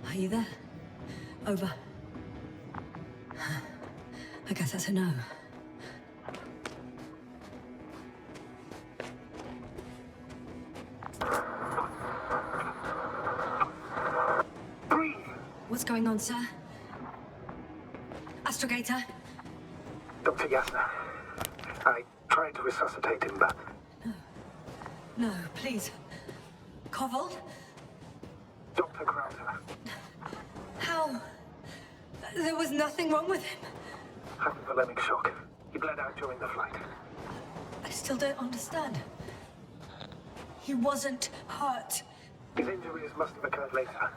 Are you there? Over. I guess that's a no. Breathe! What's going on, sir? Astrogator? Dr. Yasna, I tried to resuscitate him, but... No, please. Koval? Dr. Krauser, How? There was nothing wrong with him. hypothalamic shock. He bled out during the flight. I still don't understand. He wasn't hurt. His injuries must have occurred later.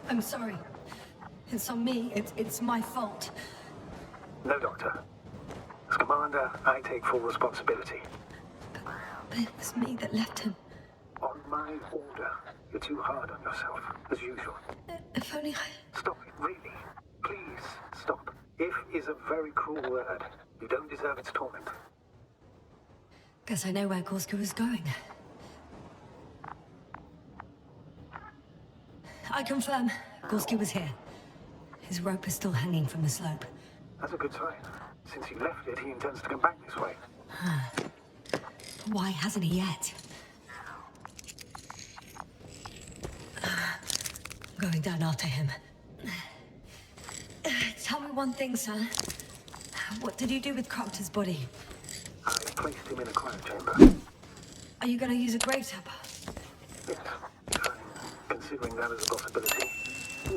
I'm sorry. It's on me. It's my fault. No, Doctor. As Commander, I take full responsibility. But it was me that left him. On my order, you're too hard on yourself, as usual. If only I... Stop it, really. Please, stop. If is a very cruel word. You don't deserve its torment. Guess I know where Gorski was going. I confirm, Gorski was here. His rope is still hanging from the slope. That's a good sign. Since he left it, he intends to come back this way. Why hasn't he yet? I'm going down after him. Tell me one thing, sir. What did you do with Croctor's body? I placed him in a quiet chamber. Are you going to use a grave tap? Yes, I'm considering that as a possibility.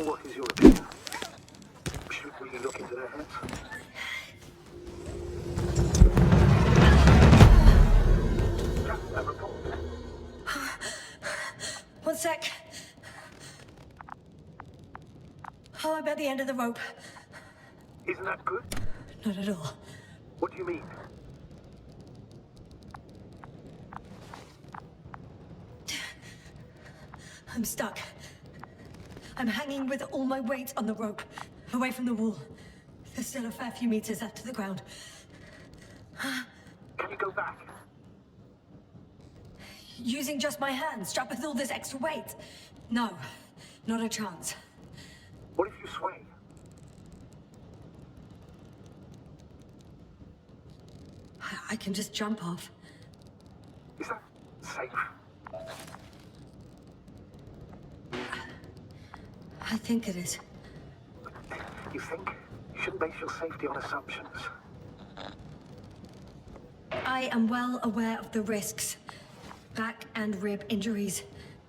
What is your opinion? Should we look into their heads? A report. One sec. Oh, I'm at the end of the rope. Isn't that good? Not at all. What do you mean? I'm stuck. I'm hanging with all my weight on the rope, away from the wall. There's still a fair few meters left to the ground. Can you go back? Using just my hands, strapped with all this extra weight? No, not a chance. What if you sway? I can just jump off. Is that safe? I think it is. You think? You shouldn't base your safety on assumptions. I am well aware of the risks. Back and rib injuries.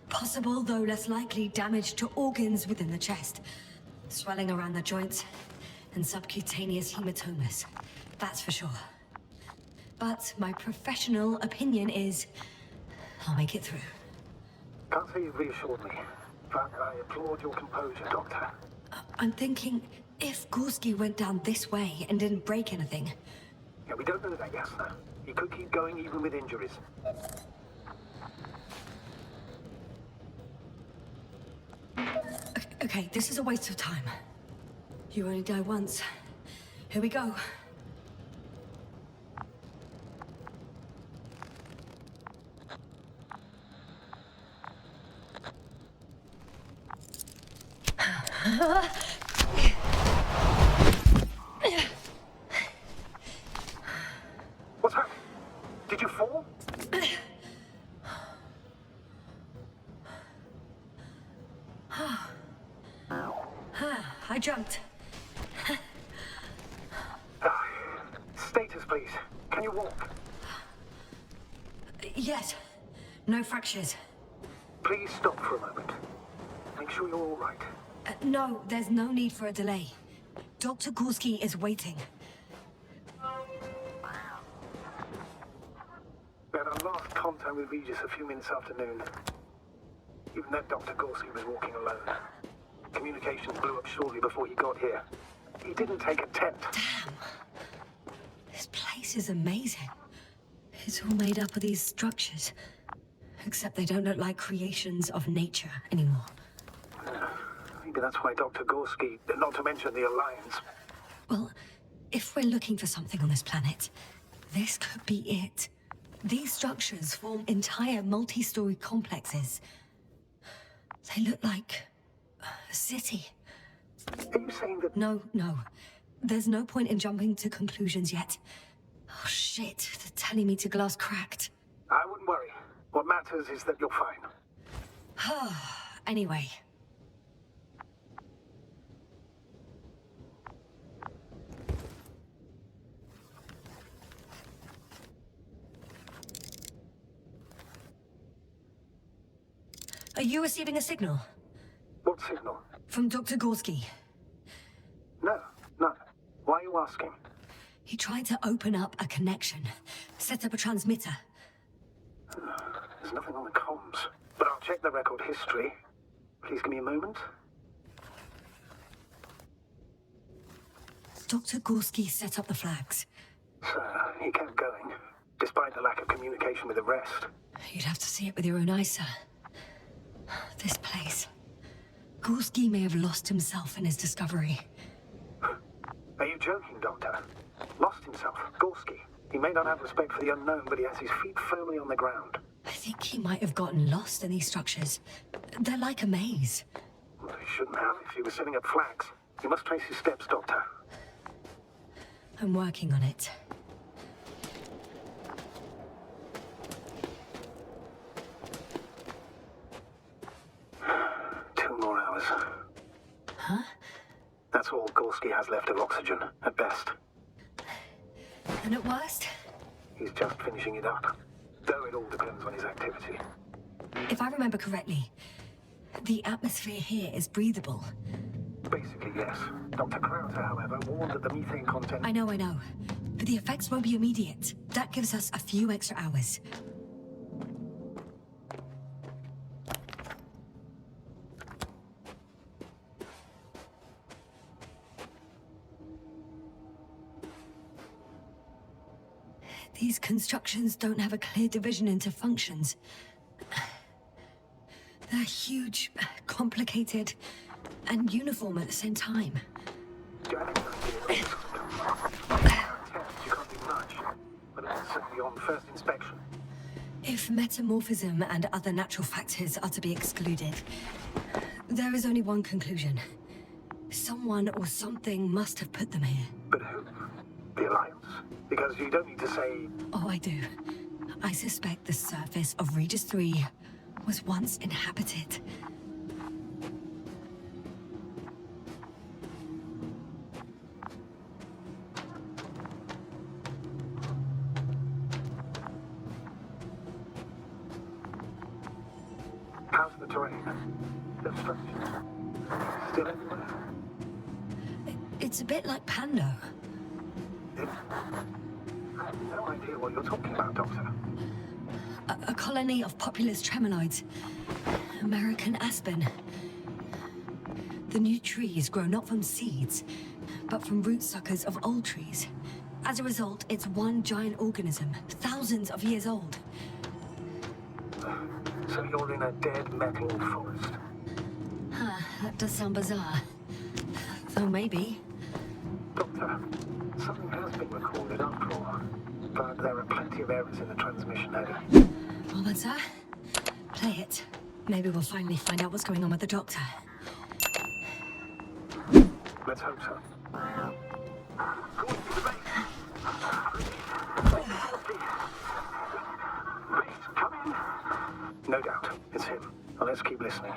Possible, though less likely, damage to organs within the chest. Swelling around the joints, and subcutaneous hematomas. That's for sure. But my professional opinion is, I'll make it through. Can't say you've reassured me, but I applaud your composure, Doctor. I'm thinking, if Gorski went down this way and didn't break anything... Yeah, we don't know that, Yasna. He could keep going even with injuries. Okay, this is a waste of time. You only die once. Here we go. What's happening? Did you fall? I jumped. Status, please. Can you walk? Yes. No fractures. Please stop for a moment. Make sure you're all right. No, there's no need for a delay. Dr. Gorski is waiting. We had our last contact with Regis a few minutes after noon. Even then, Dr. Gorski was walking alone. Communications blew up shortly before he got here. He didn't take a tent. Damn. This place is amazing. It's all made up of these structures. Except they don't look like creations of nature anymore. Maybe that's why Dr. Gorski, not to mention the Alliance... Well, if we're looking for something on this planet, this could be it. These structures form entire multi-story complexes. They look like city. Are you saying that... No. There's no point in jumping to conclusions yet. Oh, shit. They're telling me to glass cracked. I wouldn't worry. What matters is that you're fine. Anyway. Are you receiving a signal? What signal? From Dr. Gorski. No, none. Why are you asking? He tried to open up a connection, set up a transmitter. There's nothing on the comms, but I'll check the record history. Please give me a moment. Dr. Gorski set up the flags. So, he kept going, despite the lack of communication with the rest. You'd have to see it with your own eyes, sir. This place. Gorski may have lost himself in his discovery. Are you joking, Doctor? Lost himself, Gorski. He may not have respect for the unknown, but he has his feet firmly on the ground. I think he might have gotten lost in these structures. They're like a maze. Well, he shouldn't have if he was setting up flags. You must trace his steps, Doctor. I'm working on it. Huh? That's all Gorski has left of oxygen, at best. And at worst? He's just finishing it up. Though it all depends on his activity. If I remember correctly, the atmosphere here is breathable. Basically, yes. Dr. Krauter, however, warned that the methane content... I know. But the effects won't be immediate. That gives us a few extra hours. These constructions don't have a clear division into functions. They're huge, complicated, and uniform at the same time. You can't do much, but it's certainly on first inspection. If metamorphism and other natural factors are to be excluded, there is only one conclusion. Someone or something must have put them here. But who? The Alliance? Because you don't need to say... Oh, I do. I suspect the surface of Regis 3 was once inhabited. How's the terrain? Obstruction? Still everywhere? It's a bit like Pando. I have no idea what you're talking about, Doctor. A colony of populous tremoloids. American aspen. The new trees grow not from seeds, but from root suckers of old trees. As a result, it's one giant organism, thousands of years old. So you're in a dead metal forest? Huh, that does sound bizarre. Though maybe. Doctor, something has been recorded after all. But there are plenty of errors in the transmission header. Well then, sir, play it. Maybe we'll finally find out what's going on with the doctor. Let's hope so. Going to the base. Base, come in. No doubt, it's him. Well, let's keep listening.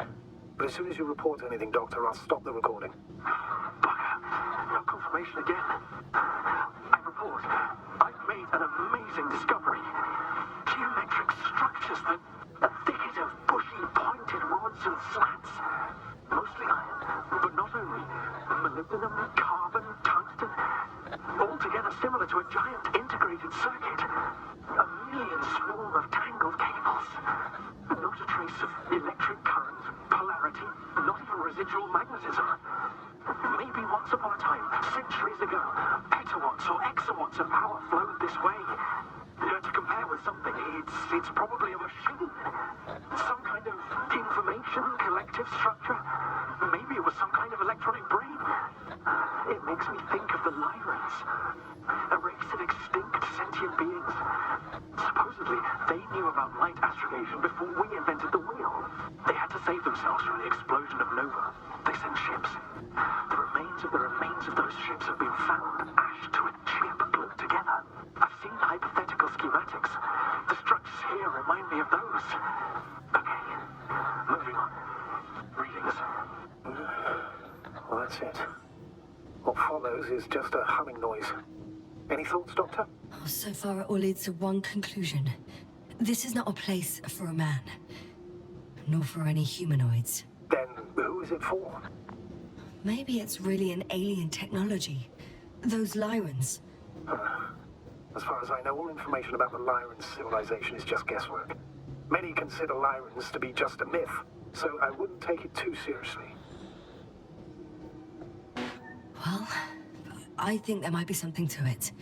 But as soon as you report anything, Doctor, I'll stop the recording. Bugger. No confirmation again. I report. I've made an amazing discovery. Geometric structures that a thicket of bushy, pointed rods and slats. Mostly iron, but not only. Molybdenum, carbon, tungsten. Altogether similar to a giant integrated circuit. A million swarm of tangled cables. Not a trace of electric current, polarity, not even residual magnetism. Maybe once upon a time, centuries ago, petawatts or exawatts of power flowed this way. To compare with something, it's probably a machine. Some kind of information collective structure. Maybe it was some kind of electronic brain. It makes me think of the Lyrans. A race of extinct sentient beings. Supposedly, they knew about light astrogation before we invented the wheel. They had to save themselves from the explosion of Nova. they send ships. The remains of those ships have been found ashed to a chip glued together. I've seen hypothetical schematics. The structures here remind me of those. Okay, moving on. Readings. Well, that's it. What follows is just a humming noise. Any thoughts, Doctor? Oh, so far it all leads to one conclusion. This is not a place for a man. Nor for any humanoids. Then who is it for? Maybe it's really an alien technology. Those Lyrans. As far as I know, all information about the Lyran civilization is just guesswork. Many consider Lyrans to be just a myth, so I wouldn't take it too seriously. Well, I think there might be something to it.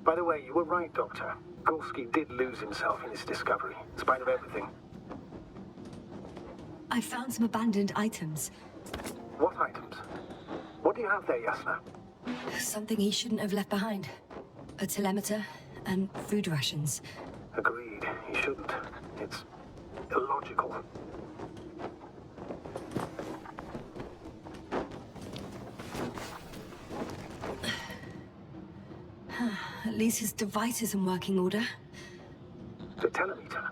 By the way, you were right, Doctor. Gorski did lose himself in his discovery, in spite of everything. I found some abandoned items. What items? What do you have there, Yasna? Something he shouldn't have left behind. A telemeter and food rations. Agreed, he shouldn't. It's illogical. At least his device is in working order. The telemeter?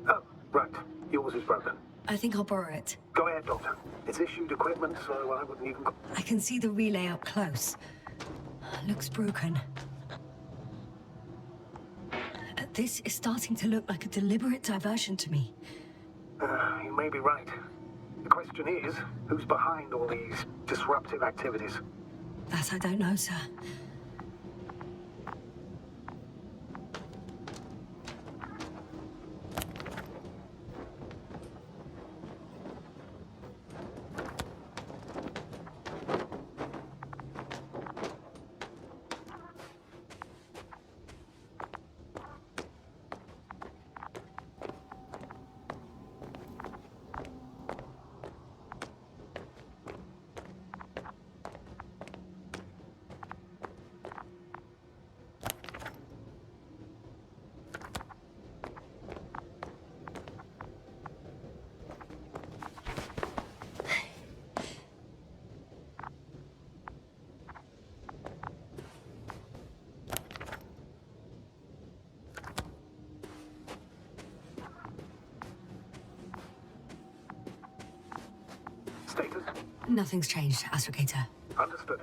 Oh, right. Yours is broken. I think I'll borrow it. Go ahead, Doctor. It's issued equipment, so I wouldn't even... I can see the relay up close. Looks broken. This is starting to look like a deliberate diversion to me. You may be right. The question is, who's behind all these disruptive activities? That I don't know, sir. Status? Nothing's changed, Astrogator. Understood.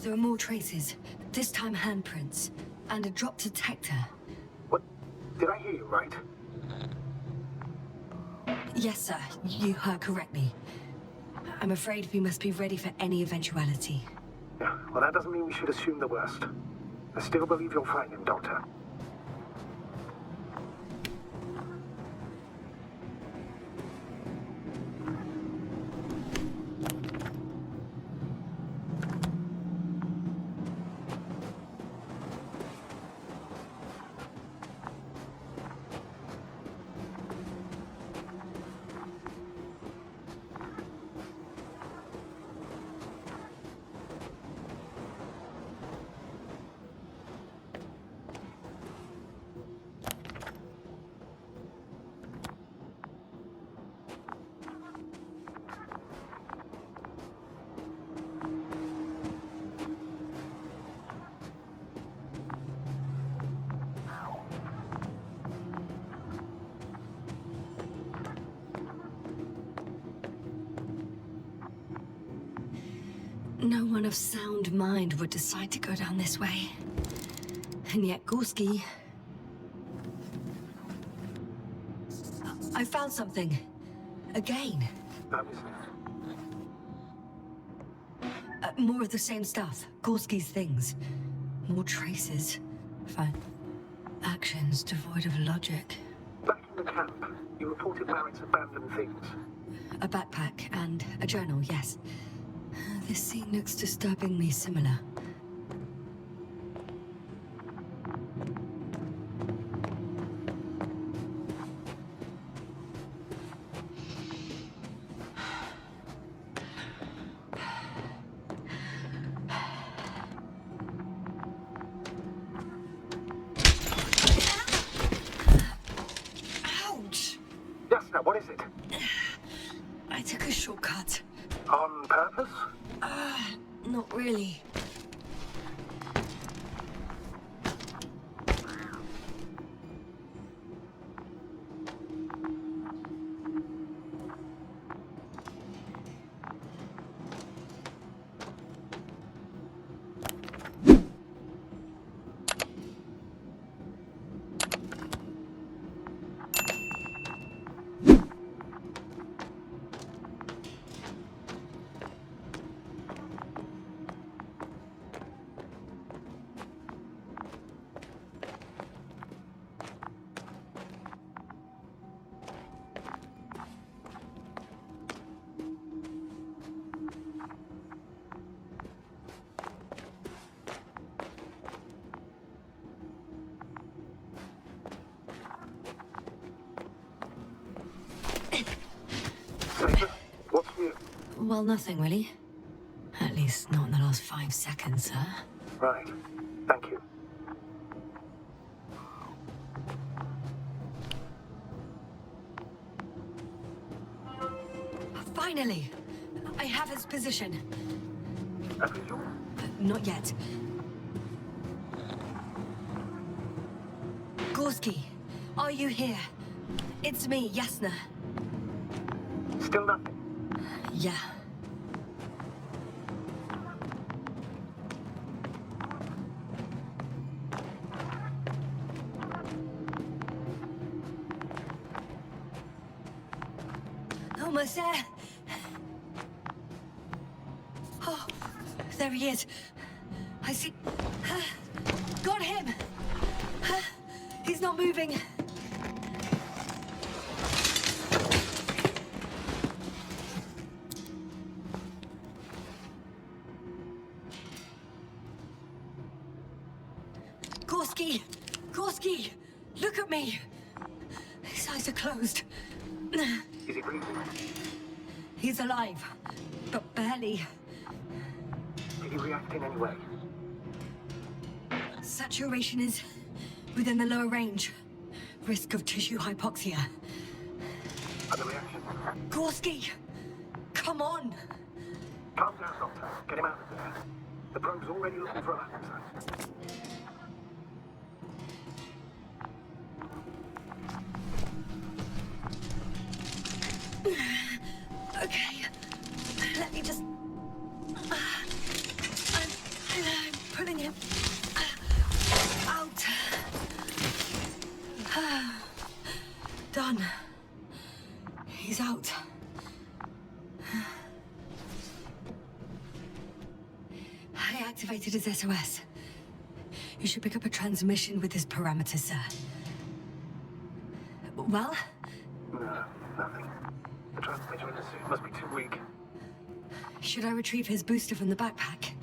There are more traces, this time handprints, and a drop detector. What? Did I hear you right? Yes, sir, you heard correctly. I'm afraid we must be ready for any eventuality. Yeah, well, that doesn't mean we should assume the worst. I still believe you'll find him, Doctor. No one of sound mind would decide to go down this way. And yet Gorski... I found something. Again. More of the same stuff. Gorski's things. More traces. Fine. Actions devoid of logic. Back in the camp, you reported Barrett's abandoned things. A backpack and a journal, yes. This scene looks disturbingly similar. What is it? I took a shortcut. On purpose? Not really. What's new? Well, nothing really. At least not in the last 5 seconds, sir. Right. Thank you. Finally! I have his position. A visual? Not yet. Gorski, are you here? It's me, Yasna. Still nothing. Yeah. Almost there. Oh, there he is. I see. Got him. He's not moving. Gorski! Gorski! Look at me! His eyes are closed. Is he breathing? He's alive, but barely. Did he react in any way? Saturation is within the lower range. Risk of tissue hypoxia. Other reaction? Gorski! Come on! Calm down, Doctor. Get him out of there. The probe's already looking for a landing site. Okay, let me just... I'm pulling him out. Done. He's out. I activated his SOS. You should pick up a transmission with his parameters, sir. Well? No, nothing. The transmitter in the suit must be too weak. Should I retrieve his booster from the backpack?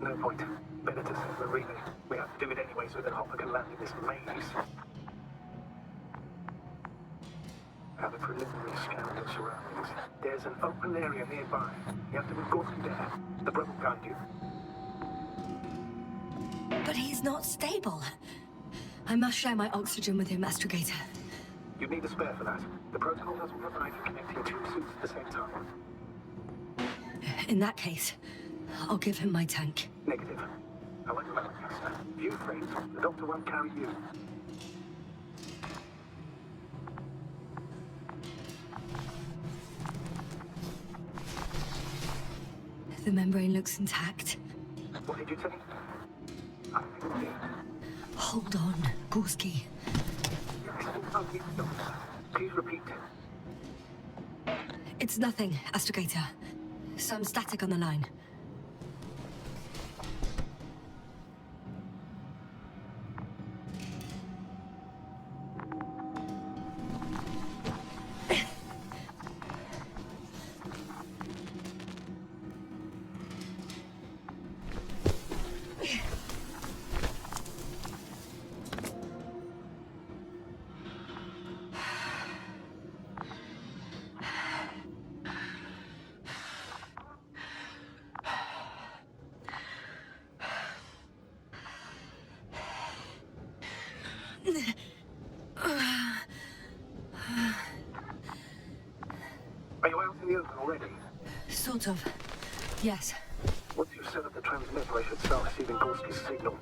No point. Better to send the relay. We have to do it anyway so that Hopper can land in this maze. Have a preliminary scan of the surroundings. There's an open area nearby. You have to move Gorski there. The brother will guide you. But he's not stable. I must share my oxygen with him, Astrogator. You need a spare for that. The protocol doesn't provide for connecting two suits at the same time. In that case, I'll give him my tank. Negative. I won't allow you, sir. View frames. The doctor won't carry you. The membrane looks intact. What did you say? I think we did. Hold on, Gorski. Please repeat. It's nothing, Astrogator. Some static on the line. open already? Sort of. Yes. Once you've set up the transmitter, I should start receiving Gorski's signal.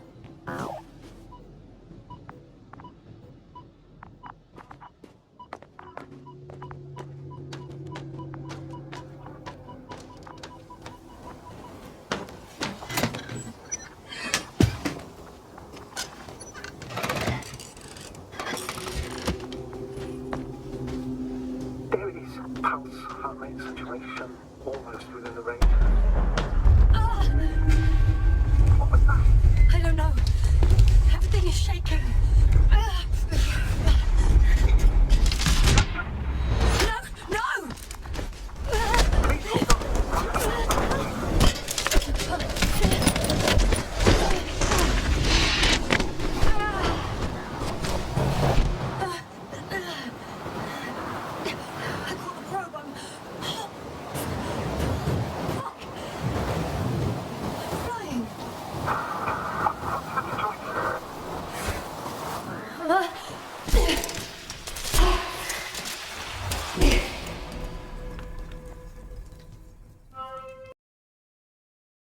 There it is. Pulse, heart rate, saturation, almost within the range. What was that? I don't know. Everything is shaking. No! No! I caught the probe. I'm flying.